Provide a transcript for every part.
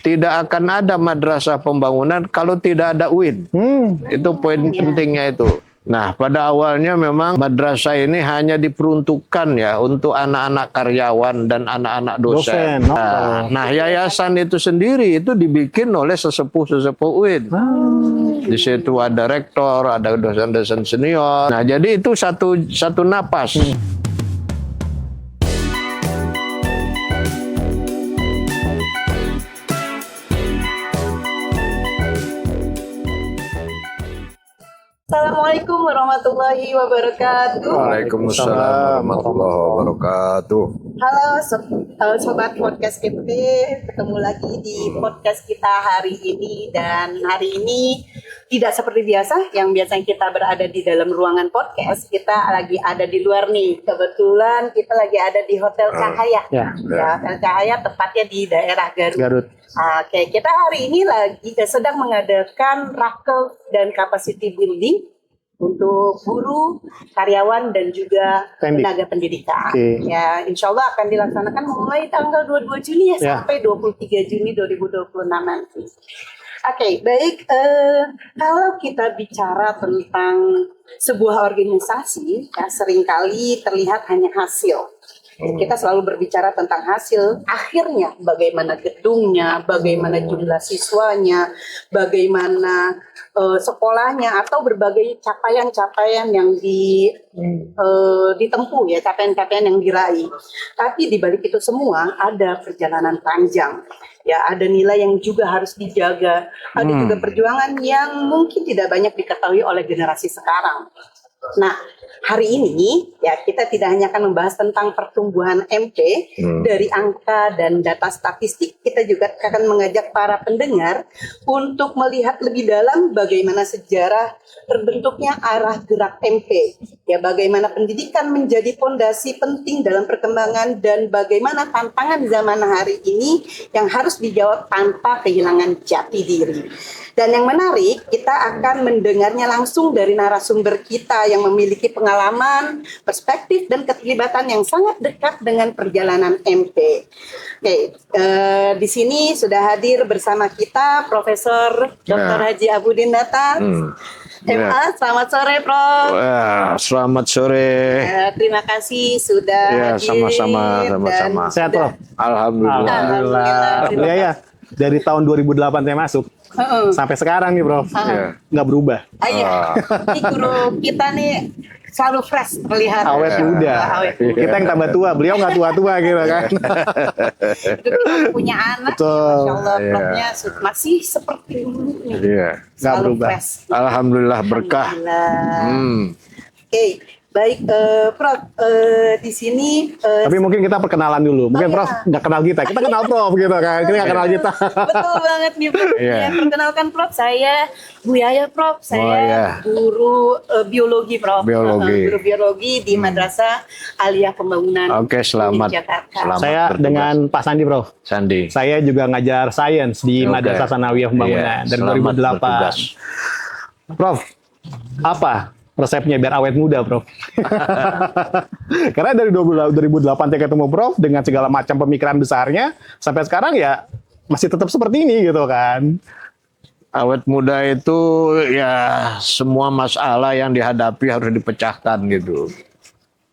tidak akan ada madrasah pembangunan kalau tidak ada UIN. Itu poin pentingnya itu. Nah, pada awalnya memang madrasah ini hanya diperuntukkan ya untuk anak-anak karyawan dan anak-anak dosen. Nah, yayasan itu sendiri itu dibikin oleh sesepuh-sesepuh UIN. Di situ ada rektor, ada dosen-dosen senior. Nah, jadi itu satu napas. Assalamualaikum warahmatullahi wabarakatuh. Waalaikumsalam warahmatullahi wabarakatuh. Halo sobat podcast KP, ketemu lagi di podcast kita hari ini, dan hari ini tidak seperti biasa yang biasanya kita berada di dalam ruangan podcast, kita lagi ada di luar nih. Kebetulan kita lagi ada di Hotel Cahaya. Ya, Hotel Cahaya tepatnya di daerah Garut. Oke, kita hari ini lagi sedang mengadakan rakel dan capacity building untuk guru, karyawan, dan juga tenaga pendidikan. Ya, insya Allah akan dilaksanakan mulai tanggal 22 Juni sampai 23 Juni 2026 nanti. Oke, baik. Kalau kita bicara tentang sebuah organisasi, ya seringkali terlihat hanya hasil. Kita selalu berbicara tentang hasil akhirnya, bagaimana gedungnya, bagaimana jumlah siswanya, bagaimana sekolahnya, atau berbagai capaian-capaian yang ditempuh ya, capaian-capaian yang diraih. Tapi di balik itu semua ada perjalanan panjang. Ya, ada nilai yang juga harus dijaga. Ada juga perjuangan yang mungkin tidak banyak diketahui oleh generasi sekarang. Nah, hari ini ya kita tidak hanya akan membahas tentang pertumbuhan MP dari angka dan data statistik, kita juga akan mengajak para pendengar untuk melihat lebih dalam bagaimana sejarah terbentuknya arah gerak MP. Ya, bagaimana pendidikan menjadi fondasi penting dalam perkembangan dan bagaimana tantangan zaman hari ini yang harus dijawab tanpa kehilangan jati diri. Dan yang menarik, kita akan mendengarnya langsung dari narasumber kita yang memiliki pengalaman, perspektif, dan keterlibatan yang sangat dekat dengan perjalanan MP. Oke, di sini sudah hadir bersama kita Profesor Dr. Haji Abudin Datang. MA, selamat sore Prof. Selamat sore. Terima kasih sudah hadir. Sama-sama. Sehat Prof? Alhamdulillah. Ya. Dari tahun 2008 saya masuk sampai sekarang nih Prof, nggak berubah. Ini guru kita nih selalu fresh terlihat. Awet muda. Kita yang tambah tua, beliau nggak tua-tua gitu kan. Kita punya anak, Betul. Masya Allah, Profnya masih seperti dulu nih. Nggak berubah. Fresh. Alhamdulillah berkah. Oke. Baik, Prof, di sini... Tapi mungkin kita perkenalan dulu. Mungkin Prof nggak kenal kita kenal Prof gitu kan. Kita nggak kenal kita. Betul banget nih, Prof. Ya, perkenalkan Prof, saya Bu Yaya, Prof. Saya guru biologi, Prof. Guru biologi di Madrasah Aliyah Pembangunan Selamat. Jakarta. Saya dengan Pak Sandi, Prof. Sandi. Saya juga ngajar sains di Madrasah Sanawiyah Pembangunan dari 2008. Prof, apa resepnya biar awet muda, Prof? Karena dari 2008 saya ketemu Prof dengan segala macam pemikiran besarnya, sampai sekarang ya masih tetap seperti ini gitu kan. Awet muda itu ya semua masalah yang dihadapi harus dipecahkan gitu.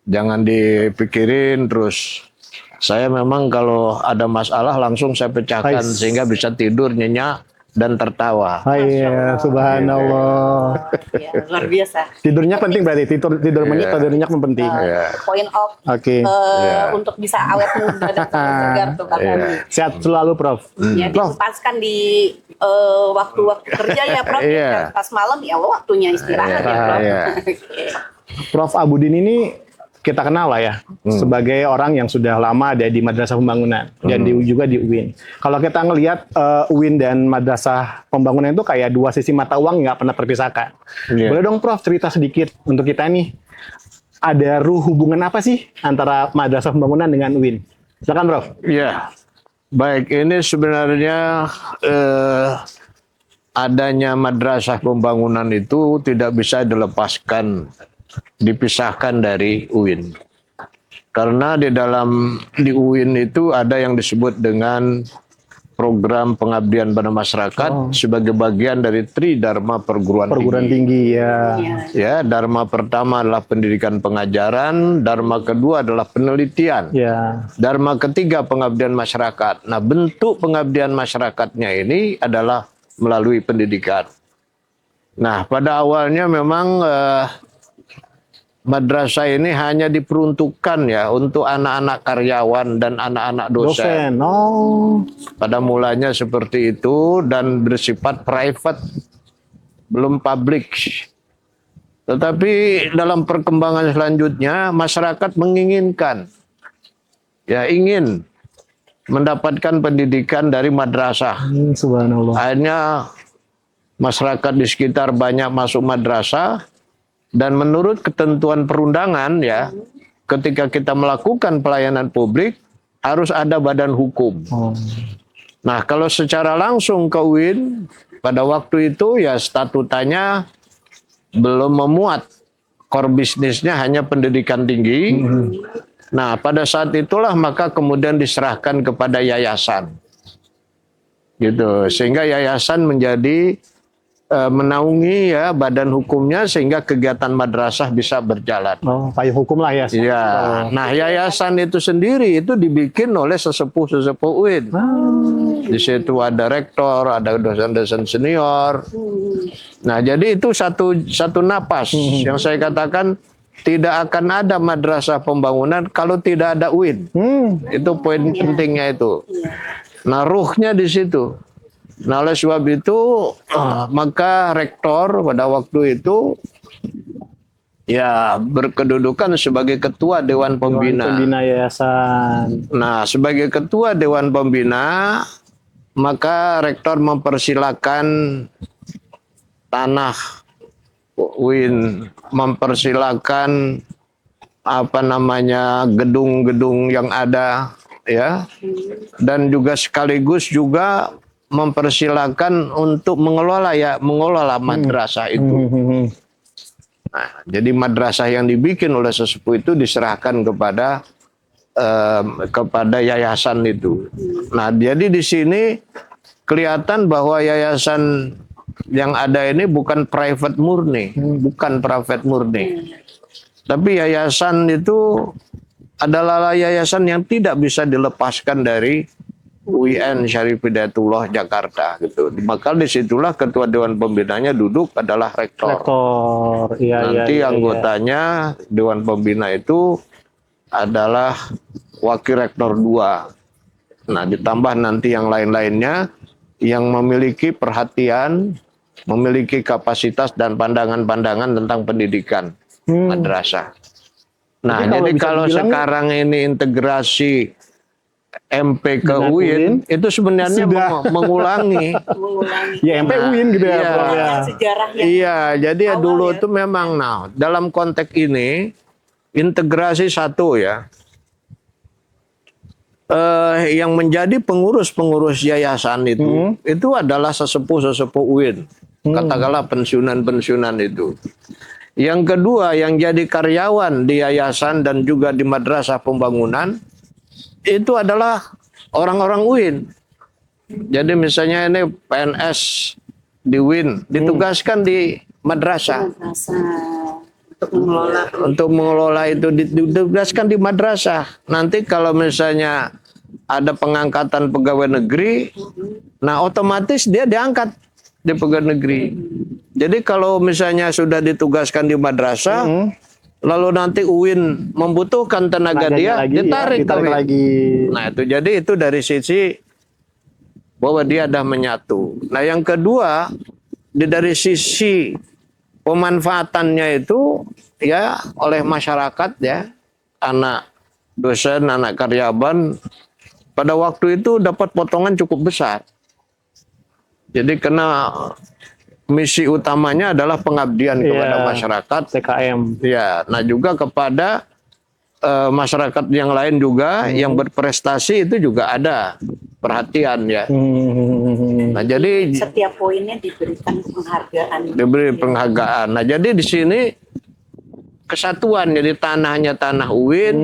Jangan dipikirin terus. Saya memang kalau ada masalah langsung saya pecahkan sehingga bisa tidur nyenyak dan tertawa. Iya, subhanallah. Ya, luar biasa. Tidurnya penting berarti, tidurnya penting. Point of untuk bisa awet muda dan segar tuh katanya. Sehat selalu, Prof. Ya, dipaskan di waktu-waktu kerja ya, Prof. Pas malam ya waktunya istirahat ya, Prof. Prof Abudin ini kita kenal lah ya, sebagai orang yang sudah lama ada di Madrasah Pembangunan dan juga di UIN. Kalau kita ngelihat UIN dan Madrasah Pembangunan itu kayak dua sisi mata uang nggak pernah terpisahkan. Boleh dong Prof cerita sedikit untuk kita nih, ada hubungan apa sih antara Madrasah Pembangunan dengan UIN? Silakan Prof. Iya, baik, ini sebenarnya adanya Madrasah Pembangunan itu tidak bisa dipisahkan dari UIN. Karena di UIN itu ada yang disebut dengan program pengabdian pada masyarakat sebagai bagian dari Tridharma perguruan tinggi ya. Ya, dharma pertama adalah pendidikan pengajaran, dharma kedua adalah penelitian, Ya. dharma ketiga pengabdian masyarakat. Nah, bentuk pengabdian masyarakatnya ini adalah melalui pendidikan. Nah, pada awalnya memang madrasah ini hanya diperuntukkan ya untuk anak-anak karyawan dan anak-anak dosen. Oh. Pada mulanya seperti itu dan bersifat private, belum publik. Tetapi dalam perkembangan selanjutnya masyarakat menginginkan, ya ingin mendapatkan pendidikan dari madrasah. Subhanallah. Akhirnya masyarakat di sekitar banyak masuk madrasah. Dan menurut ketentuan perundangan ya, ketika kita melakukan pelayanan publik harus ada badan hukum. Nah, kalau secara langsung ke UIN pada waktu itu ya statutanya belum memuat core bisnisnya hanya pendidikan tinggi. Nah, pada saat itulah maka kemudian diserahkan kepada yayasan. Gitu, sehingga yayasan menjadi menaungi ya badan hukumnya sehingga kegiatan madrasah bisa berjalan. Oh, payung hukum lah ya. Iya. Nah, yayasan itu sendiri itu dibikin oleh sesepuh-sesepuh UIN. Di situ ada rektor, ada dosen-dosen senior. Nah, jadi itu satu napas yang saya katakan tidak akan ada madrasah pembangunan kalau tidak ada UIN. Itu poin pentingnya itu. Nah, ruhnya di situ. Nah, oleh sebab itu maka rektor pada waktu itu ya berkedudukan sebagai ketua Dewan Pembina. Dewan Pembina Yayasan. Nah, sebagai ketua Dewan Pembina maka rektor mempersilakan tanah UIN, mempersilakan gedung-gedung yang ada ya, dan juga sekaligus juga mempersilakan untuk mengelola madrasah itu. Nah, jadi madrasah yang dibikin oleh sesepuh itu diserahkan kepada yayasan itu. Nah, jadi di sini kelihatan bahwa yayasan yang ada ini bukan private murni, tapi yayasan itu adalah yayasan yang tidak bisa dilepaskan dari UIN Syarif Hidayatullah Jakarta gitu. Maka disitulah ketua Dewan Pembinanya duduk adalah rektor. Nanti anggotanya Dewan Pembina itu adalah wakil rektor 2. Nah, ditambah nanti yang lain-lainnya yang memiliki perhatian, memiliki kapasitas dan pandangan-pandangan tentang pendidikan madrasah. Nah, jadi kalau sekarang ini integrasi MP ke UIN itu sebenarnya mengulangi. Ya, MP UIN gitu ya. Sejarahnya. Iya, jadi dulu itu memang dalam konteks ini integrasi satu ya. Yang menjadi pengurus yayasan itu adalah sesepuh UIN. Katakanlah pensiunan itu. Yang kedua yang jadi karyawan di yayasan dan juga di madrasah pembangunan itu adalah orang-orang UIN. Jadi misalnya ini PNS di UIN ditugaskan di madrasah. Untuk mengelola itu ditugaskan di madrasah. Nanti kalau misalnya ada pengangkatan pegawai negeri, nah otomatis dia diangkat di pegawai negeri. Jadi kalau misalnya sudah ditugaskan di madrasah, lalu nanti UIN membutuhkan tenaga dia, ditarik lagi. Nah, itu jadi itu dari sisi bahwa dia ada menyatu. Nah, yang kedua dari sisi pemanfaatannya itu ya oleh masyarakat ya, anak dosen, anak karyawan pada waktu itu dapat potongan cukup besar. Jadi karena misi utamanya adalah pengabdian kepada masyarakat, TKM. Ya, nah juga kepada masyarakat yang lain juga yang berprestasi itu juga ada perhatian ya. Nah, jadi setiap poinnya diberikan penghargaan. Diberi penghargaan. Nah, jadi di sini kesatuan, jadi tanahnya tanah UIN,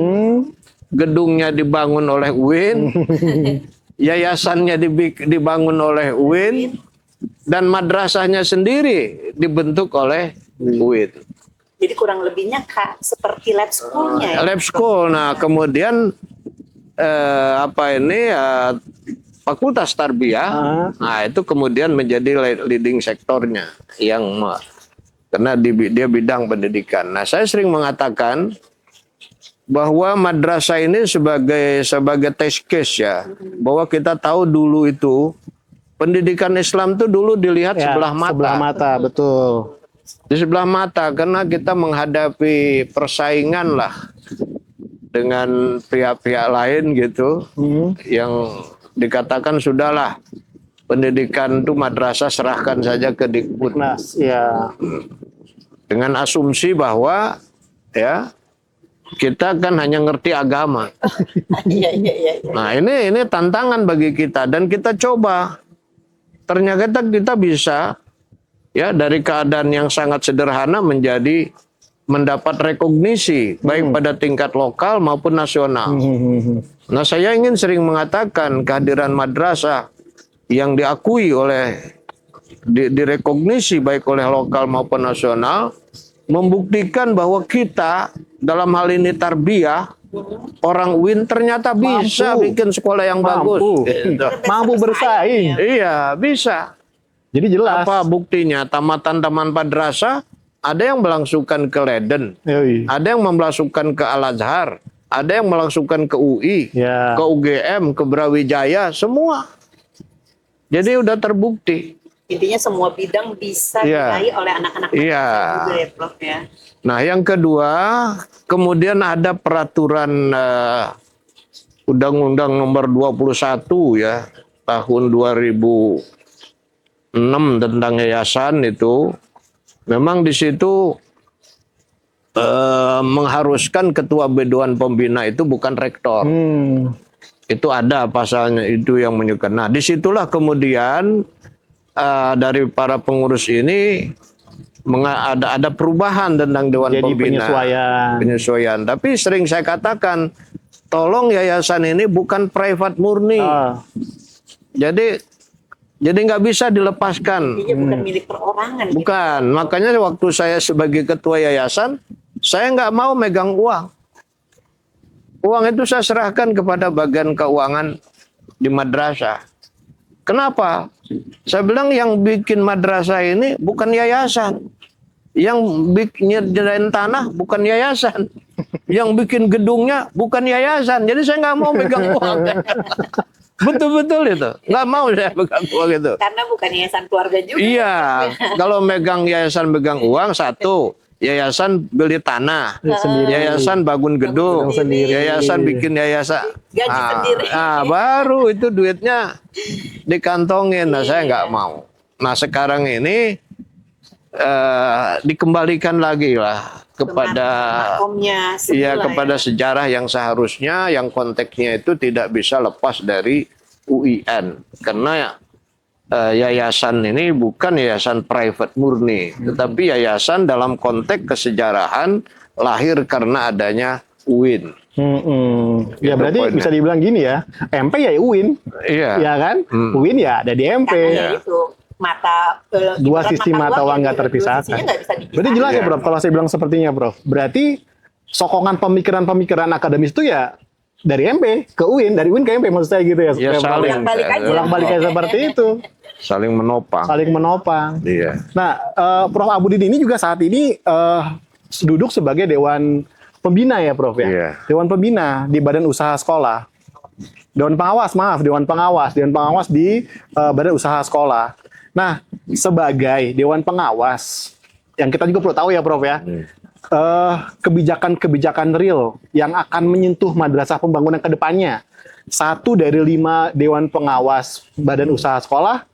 gedungnya dibangun oleh UIN. yayasannya dibangun oleh UIN dan madrasahnya sendiri dibentuk oleh UIN. Jadi kurang lebihnya Kak seperti lab school-nya ya. Lab school. Nah, kemudian Fakultas Tarbiyah, nah itu kemudian menjadi leading sektornya karena dia bidang pendidikan. Nah, saya sering mengatakan bahwa madrasah ini sebagai test case ya, bahwa kita tahu dulu itu pendidikan Islam itu dulu dilihat sebelah mata. Sebelah mata, betul. Di sebelah mata karena kita menghadapi persaingan lah dengan pihak-pihak lain gitu yang dikatakan sudahlah pendidikan itu madrasah serahkan saja ke Dikbud. Ya. Dengan asumsi bahwa ya kita kan hanya ngerti agama. Iya. Nah, ini tantangan bagi kita dan kita coba. Ternyata kita bisa ya dari keadaan yang sangat sederhana mendapat rekognisi baik pada tingkat lokal maupun nasional. Nah, saya ingin sering mengatakan kehadiran madrasah yang diakui direkognisi baik oleh lokal maupun nasional membuktikan bahwa kita dalam hal ini tarbiyah orang UIN ternyata bisa bikin sekolah yang bagus. Gitu. Mampu bersaing. Iya, bisa. Jadi jelas. Apa buktinya? Tamatan madrasah ada yang melangsungkan ke Leiden, ada yang memasukkan ke Al-Azhar, ada yang melangsungkan ke UI, ke UGM, ke Brawijaya, semua. Jadi udah terbukti. Intinya semua bidang bisa diraih oleh anak-anak juga ya, Prof ya. Nah, yang kedua, kemudian ada peraturan Undang-Undang Nomor 21 ya tahun 2006 tentang yayasan itu. Memang di situ mengharuskan ketua Dewan Pembina itu bukan rektor. Itu ada pasalnya itu yang menyukai. Nah, disitulah kemudian dari para pengurus ini ada perubahan tentang Dewan Pembina. Penyesuaian. Tapi sering saya katakan, tolong yayasan ini bukan private murni. Jadi nggak bisa dilepaskan. Iya, bukan milik perorangan. Bukan. Gitu. Makanya waktu saya sebagai ketua yayasan, saya nggak mau megang uang. Uang itu saya serahkan kepada bagian keuangan di madrasah. Kenapa? Saya bilang yang bikin madrasah ini bukan yayasan. Yang nyediain tanah bukan yayasan. Yang bikin gedungnya bukan yayasan. Jadi saya nggak mau megang uang. Betul-betul itu. Nggak mau saya pegang uang itu. Karena bukan yayasan keluarga juga. Iya. Kalau megang yayasan megang uang, satu. Yayasan beli tanah. Yayasan bangun gedung. Yayasan bikin yayasan. Gaji sendiri. Baru itu duitnya dikantongin. Nah, saya nggak mau. Nah, sekarang ini dikembalikan lagi lah kepada kepada sejarah yang seharusnya yang konteksnya itu tidak bisa lepas dari UIN karena yayasan ini bukan yayasan private murni tetapi yayasan dalam konteks kesejarahan lahir karena adanya UIN. Ya berarti poinnya. Bisa dibilang gini ya, MP ya UIN, ya kan? UIN ya ada di MP. Karena itu dua sisi mata uang nggak terpisahkan. Berarti jelas ya, Prof. Kalau saya bilang sepertinya, Prof. Berarti sokongan pemikiran-pemikiran akademis itu ya dari MP ke UIN, dari UIN ke MP maksud saya gitu ya. Ya saling bolak-balik kayak seperti itu. Saling menopang. Iya. Nah, Prof. Abudin ini juga saat ini duduk sebagai Dewan Pembina ya, Prof ya. Iya. Dewan Pembina di Badan Usaha Sekolah. Dewan Pengawas di Badan Usaha Sekolah. Nah, sebagai Dewan Pengawas, yang kita juga perlu tahu ya, Prof ya, kebijakan-kebijakan real yang akan menyentuh madrasah pembangunan ke depannya. 1 dari 5 Dewan Pengawas Badan Usaha Sekolah,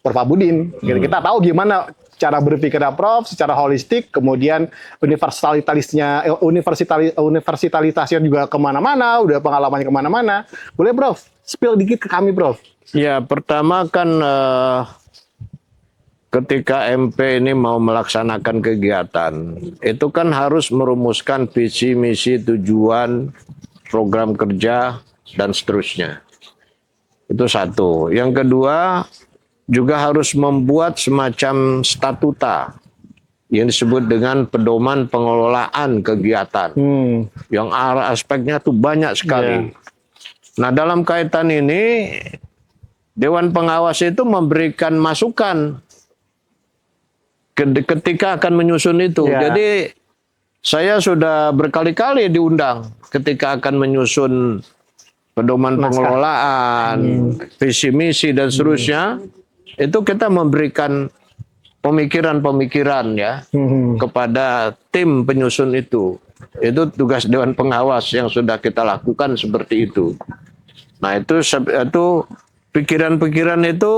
Prof. Abudin. Kita tahu gimana cara berpikirnya Prof secara holistik, kemudian universalitasnya juga kemana-mana, udah pengalamannya kemana-mana. Boleh Prof, spill dikit ke kami Prof. Ya, pertama kan ketika MP ini mau melaksanakan kegiatan, itu kan harus merumuskan visi, misi, tujuan, program kerja, dan seterusnya. Itu satu. Yang kedua, juga harus membuat semacam statuta yang disebut dengan pedoman pengelolaan kegiatan. Yang aspeknya tuh banyak sekali. Nah, dalam kaitan ini, Dewan Pengawas itu memberikan masukan ketika akan menyusun itu. Jadi, saya sudah berkali-kali diundang ketika akan menyusun pedoman pengelolaan, visi misi dan seterusnya. Itu kita memberikan pemikiran-pemikiran ya kepada tim penyusun itu. Itu tugas Dewan Pengawas yang sudah kita lakukan seperti itu. Nah, itu pikiran-pikiran itu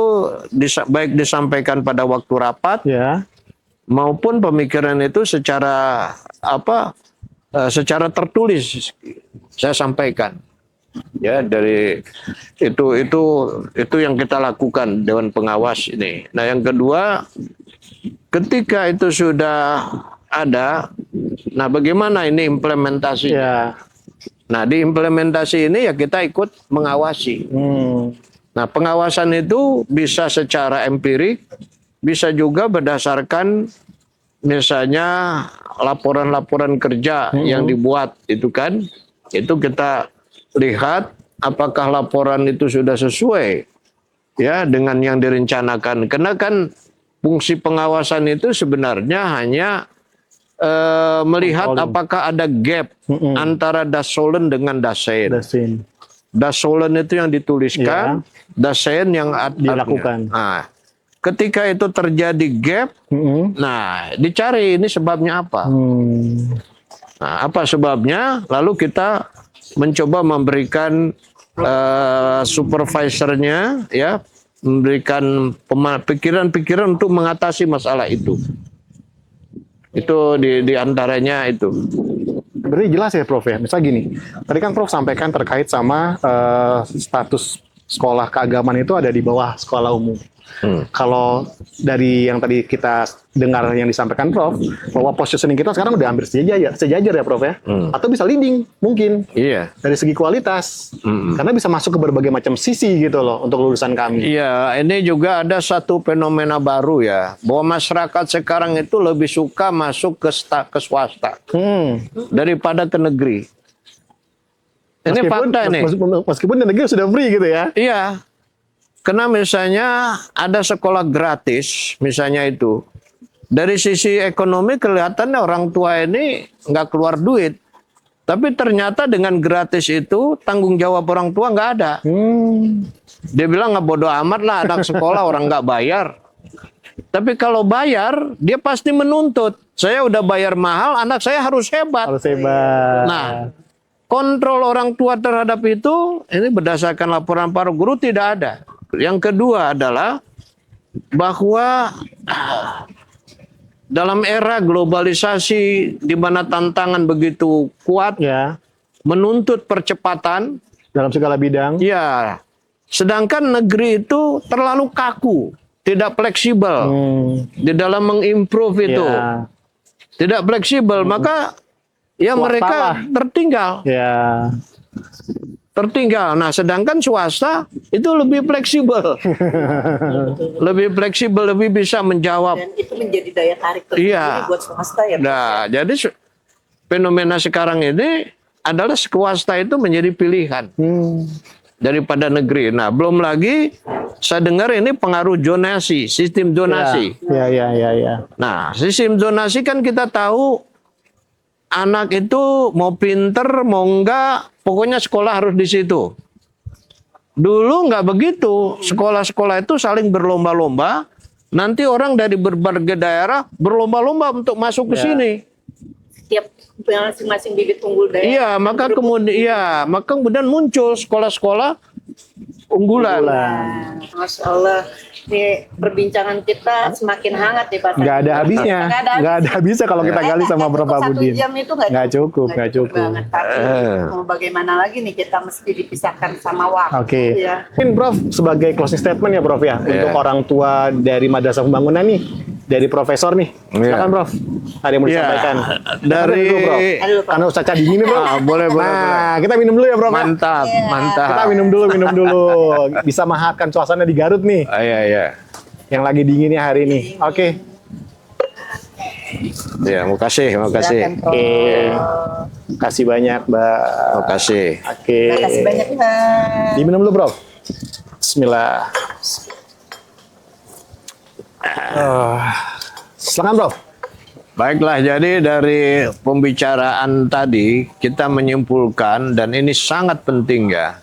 baik disampaikan pada waktu rapat maupun pemikiran itu secara tertulis saya sampaikan. Ya, dari itu yang kita lakukan Dewan Pengawas ini. Nah, yang kedua, ketika itu sudah ada, nah bagaimana ini implementasinya? Nah, di implementasi ini ya kita ikut mengawasi. Nah, pengawasan itu bisa secara empirik, bisa juga berdasarkan misalnya laporan-laporan kerja yang dibuat itu kan, itu kita lihat apakah laporan itu sudah sesuai ya dengan yang direncanakan. Karena kan fungsi pengawasan itu sebenarnya hanya melihat apakah ada gap antara Dasolen dengan Dasein. Dasolen itu yang dituliskan, Dasein yang dilakukan. Nah, ketika itu terjadi gap, nah dicari ini sebabnya apa. Nah, apa sebabnya? Lalu kita mencoba memberikan supervisornya ya, memberikan pikiran-pikiran untuk mengatasi masalah itu. Itu di antaranya itu. Berarti jelas ya Prof ya. Misal gini, tadi kan Prof sampaikan terkait sama status sekolah keagamaan itu ada di bawah sekolah umum. Kalau dari yang tadi kita dengar yang disampaikan Prof, bahwa positioning kita sekarang udah hampir sejajar ya Prof ya, atau bisa leading mungkin. Iya. Dari segi kualitas, karena bisa masuk ke berbagai macam sisi gitu loh untuk lulusan kami. Iya, ini juga ada satu fenomena baru ya, bahwa masyarakat sekarang itu lebih suka masuk ke swasta daripada ke negeri. Ini fakta ini. Meskipun di negeri sudah free gitu ya. Iya. Karena misalnya ada sekolah gratis, misalnya itu. Dari sisi ekonomi kelihatannya orang tua ini nggak keluar duit. Tapi ternyata dengan gratis itu tanggung jawab orang tua nggak ada. Dia bilang nggak bodo amat lah anak sekolah orang nggak bayar. Tapi kalau bayar, dia pasti menuntut. Saya udah bayar mahal, anak saya harus hebat. Harus hebat. Nah, kontrol orang tua terhadap itu, ini berdasarkan laporan para guru tidak ada. Yang kedua adalah bahwa dalam era globalisasi di mana tantangan begitu kuat, menuntut percepatan dalam segala bidang. Ya, sedangkan negeri itu terlalu kaku, tidak fleksibel di dalam mengimprove itu, tidak fleksibel, maka ya mereka tertinggal. Tertinggal. Nah, sedangkan swasta itu lebih fleksibel. Lebih fleksibel, lebih bisa menjawab. Dan itu menjadi daya tarik tersendiri buat swasta ya. Nah, jadi fenomena sekarang ini adalah swasta itu menjadi pilihan daripada negeri. Nah, belum lagi saya dengar ini pengaruh zonasi, sistem zonasi. Nah, sistem zonasi kan kita tahu anak itu mau pinter, mau enggak, pokoknya sekolah harus di situ. Dulu enggak begitu. Sekolah-sekolah itu saling berlomba-lomba. Nanti orang dari berbagai daerah berlomba-lomba untuk masuk ke sini. Setiap masing-masing bibit unggul daerah. Iya, maka kemudian muncul sekolah-sekolah unggulan. Masya Allah. Ini perbincangan kita semakin hangat nih Pak. Nggak ada habisnya. Nggak ada habisnya kalau kita gali sama Prof. Abudin. 1 jam itu nggak cukup. Banget. Tapi mau bagaimana lagi nih kita mesti dipisahkan sama waktu. Mungkin Prof sebagai closing statement ya Prof ya, untuk orang tua dari Madrasah Pembangunan nih, dari Profesor nih. Silakan Prof. Ada yang mau Iya, disampaikan. dari- Dulu, Prof. Karena Ustaz Ca dingin nih, Prof. Boleh, boleh, Nah, kita minum dulu ya, Prof. ya. Mantap, mantap. Kita minum dulu. Bisa menghangatkan suasana di Garut nih. Iya, iya. Yang lagi dinginnya hari ini. Oke. Ya, makasih, makasih. Silakan, Prof. Oke. Kasih banyak, Mbak. Makasih. Oke. Terima kasih banyak, Mbak. Diminum dulu, Prof. Bismillah. Silakan, Prof. Baiklah, jadi dari pembicaraan tadi kita menyimpulkan, dan ini sangat penting ya,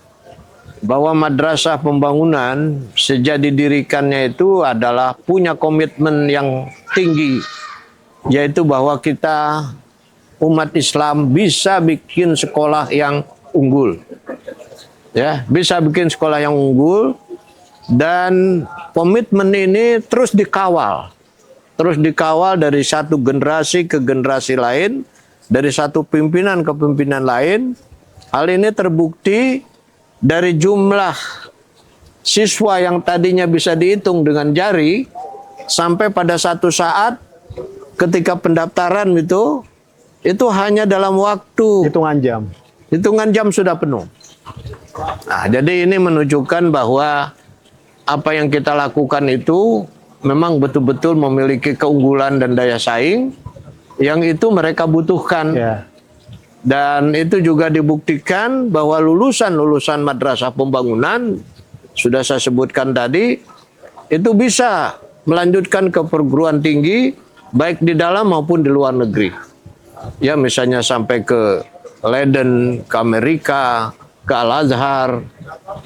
bahwa madrasah pembangunan sejak didirikannya itu adalah punya komitmen yang tinggi, yaitu bahwa kita umat Islam bisa bikin sekolah yang unggul. Ya, bisa bikin sekolah yang unggul, dan komitmen ini terus dikawal. Terus dikawal dari satu generasi ke generasi lain, dari satu pimpinan ke pimpinan lain. Hal ini terbukti dari jumlah siswa yang tadinya bisa dihitung dengan jari, sampai pada satu saat ketika pendaftaran itu hanya dalam waktu hitungan jam sudah penuh. Nah, jadi ini menunjukkan bahwa apa yang kita lakukan itu memang betul-betul memiliki keunggulan dan daya saing yang itu mereka butuhkan. Ya. Dan itu juga dibuktikan bahwa lulusan-lulusan madrasah pembangunan, sudah saya sebutkan tadi, itu bisa melanjutkan ke perguruan tinggi, baik di dalam maupun di luar negeri. Ya, misalnya sampai ke Leiden, ke Amerika, ke Al-Azhar,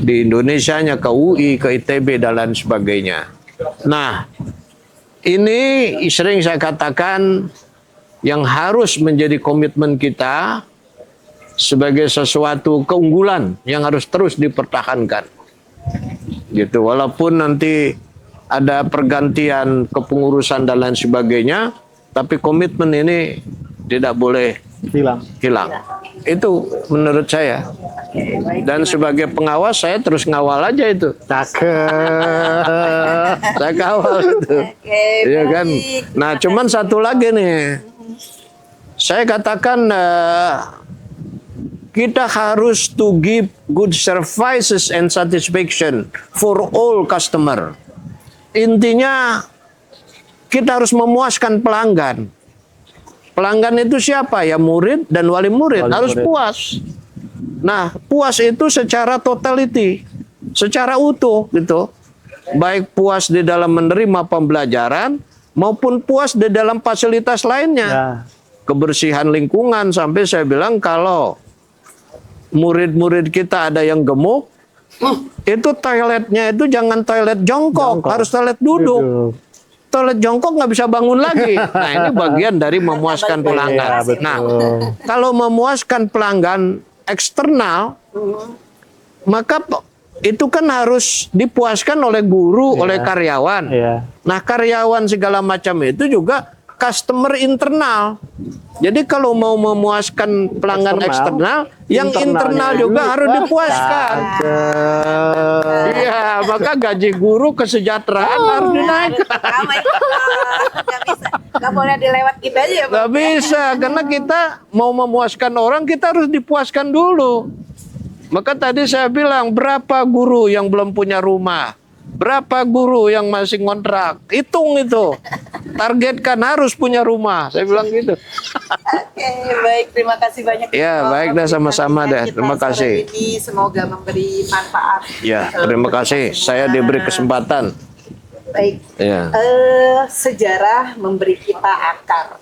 di Indonesianya ke UI, ke ITB, dan lain sebagainya. Nah, ini sering saya katakan yang harus menjadi komitmen kita sebagai sesuatu keunggulan yang harus terus dipertahankan. Gitu, walaupun nanti ada pergantian kepengurusan dan lain sebagainya, tapi komitmen ini tidak boleh hilang. Itu menurut saya. Dan sebagai pengawas saya terus ngawal aja itu. Saya kawal itu. Iya kan. Nah, cuman satu lagi nih. Saya katakan kita harus to give good services and satisfaction for all customer. Intinya kita harus memuaskan pelanggan. Pelanggan itu siapa? Ya murid dan wali murid. Harus puas. Nah, puas itu secara totality, secara utuh gitu. Baik puas di dalam menerima pembelajaran maupun puas di dalam fasilitas lainnya. Ya. Kebersihan lingkungan, sampai saya bilang kalau murid-murid kita ada yang gemuk, itu toiletnya itu jangan toilet jongkok. Harus toilet duduk. Toilet jongkok nggak bisa bangun lagi. Nah, ini bagian dari memuaskan pelanggan. Ya, betul. Nah, kalau memuaskan pelanggan eksternal, maka itu kan harus dipuaskan oleh guru, oleh karyawan. Ya. Nah, karyawan segala macam itu juga customer internal. Jadi kalau mau memuaskan pelanggan eksternal, yang internal juga harus dipuaskan. Iya, maka gaji guru, kesejahteraan harus dinaikkan. Sama itu, nggak bisa, nggak boleh dilewat kita aja ya, Pak. Nggak bisa, karena kita mau memuaskan orang, kita harus dipuaskan dulu. Maka tadi saya bilang, berapa guru yang belum punya rumah? Berapa guru yang masih ngontrak? Hitung itu. Targetkan harus punya rumah. Saya bilang gitu. Oke, baik. Terima kasih banyak. Ya, Prof. baik dah, sama-sama dah. Kita Terima kasih. sore ini semoga memberi manfaat. Ya, terima kasih. Saya diberi kesempatan. Baik. Ya. Sejarah memberi kita akar.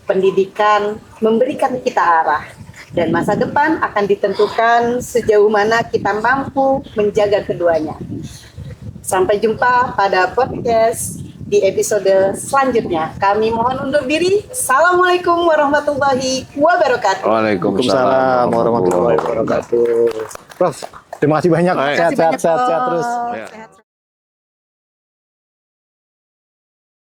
Pendidikan memberikan kita arah. Dan masa depan akan ditentukan sejauh mana kita mampu menjaga keduanya. Sampai jumpa pada podcast di episode selanjutnya. Kami mohon undur diri. Assalamualaikum warahmatullahi wabarakatuh. Waalaikumsalam warahmatullahi wabarakatuh. Prof, terima kasih banyak. Baik. Sehat-sehat terus. Ya. Sehat.